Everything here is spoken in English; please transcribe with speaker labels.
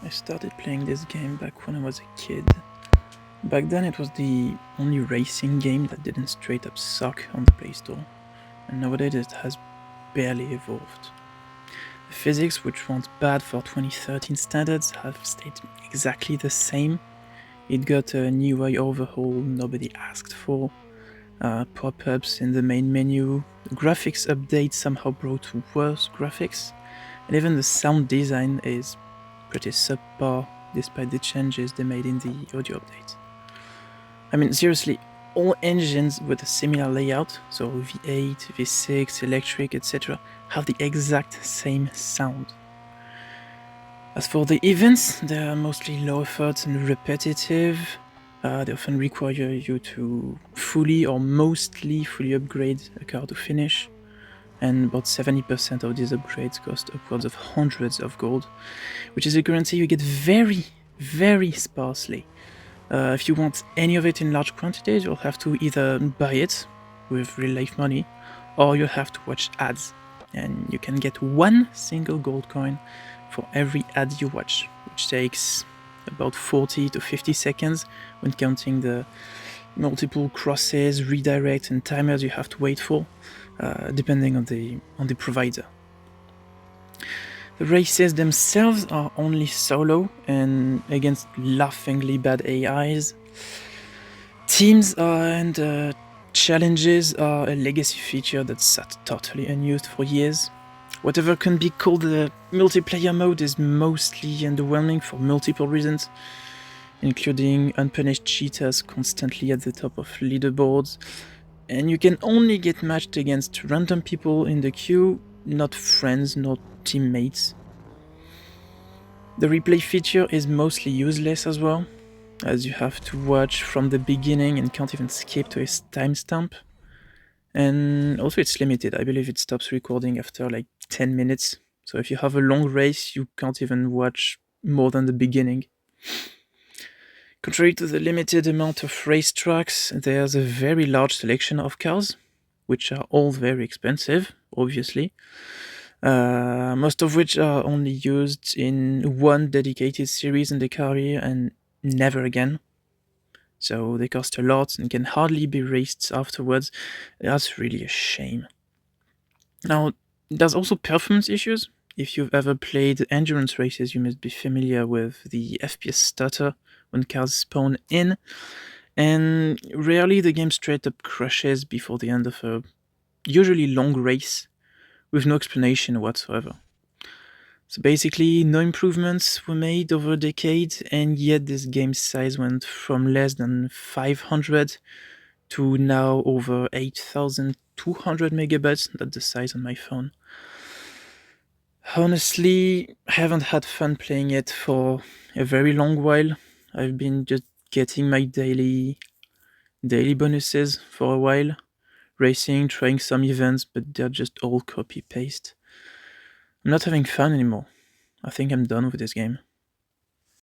Speaker 1: I started playing this game back when I was a kid. Back then it was the only racing game that didn't straight up suck on the Play Store, and nowadays it has barely evolved. The physics, which weren't bad for 2013 standards, have stayed exactly the same. It got a new UI overhaul nobody asked for, pop-ups in the main menu, the graphics update somehow brought worse graphics, and even the sound design is pretty subpar despite the changes they made in the audio update. I mean, seriously, all engines with a similar layout, so V8, V6, electric, etc., have the exact same sound. As for the events, they are mostly low effort and repetitive. They often require you to fully or mostly fully upgrade a car to finish, and about 70% of these upgrades cost upwards of hundreds of gold, which is a currency you get very, very sparsely. If you want any of it in large quantities, you'll have to either buy it with real life money, or you'll have to watch ads. And you can get one single gold coin for every ad you watch, which takes about 40 to 50 seconds when counting the multiple crosses, redirect, and timers you have to wait for, depending on the provider. The races themselves are only solo and against laughingly bad AIs. Teams and challenges are a legacy feature that's sat totally unused for years. Whatever can be called the multiplayer mode is mostly underwhelming for multiple reasons, including unpunished cheaters constantly at the top of leaderboards, and you can only get matched against random people in the queue, not friends, not teammates. The replay feature is mostly useless as well, as you have to watch from the beginning and can't even skip to a timestamp. And also it's limited, I believe it stops recording after like 10 minutes, so if you have a long race you can't even watch more than the beginning. Contrary to the limited amount of racetracks, there's a very large selection of cars, which are all very expensive, obviously. Most of which are only used in one dedicated series in the career and never again. So they cost a lot and can hardly be raced afterwards. That's really a shame. Now, there's also performance issues. If you've ever played endurance races, you must be familiar with the FPS stutter when cars spawn in, and rarely the game straight up crashes before the end of a usually long race with no explanation whatsoever. So basically, no improvements were made over a decade, and yet this game's size went from less than 500 to now over 8,200 megabytes. That's the size on my phone. Honestly, I haven't had fun playing it for a very long while. I've been just getting my daily bonuses for a while, racing, trying some events, but they're just all copy paste. I'm not having fun anymore. I think I'm done with this game.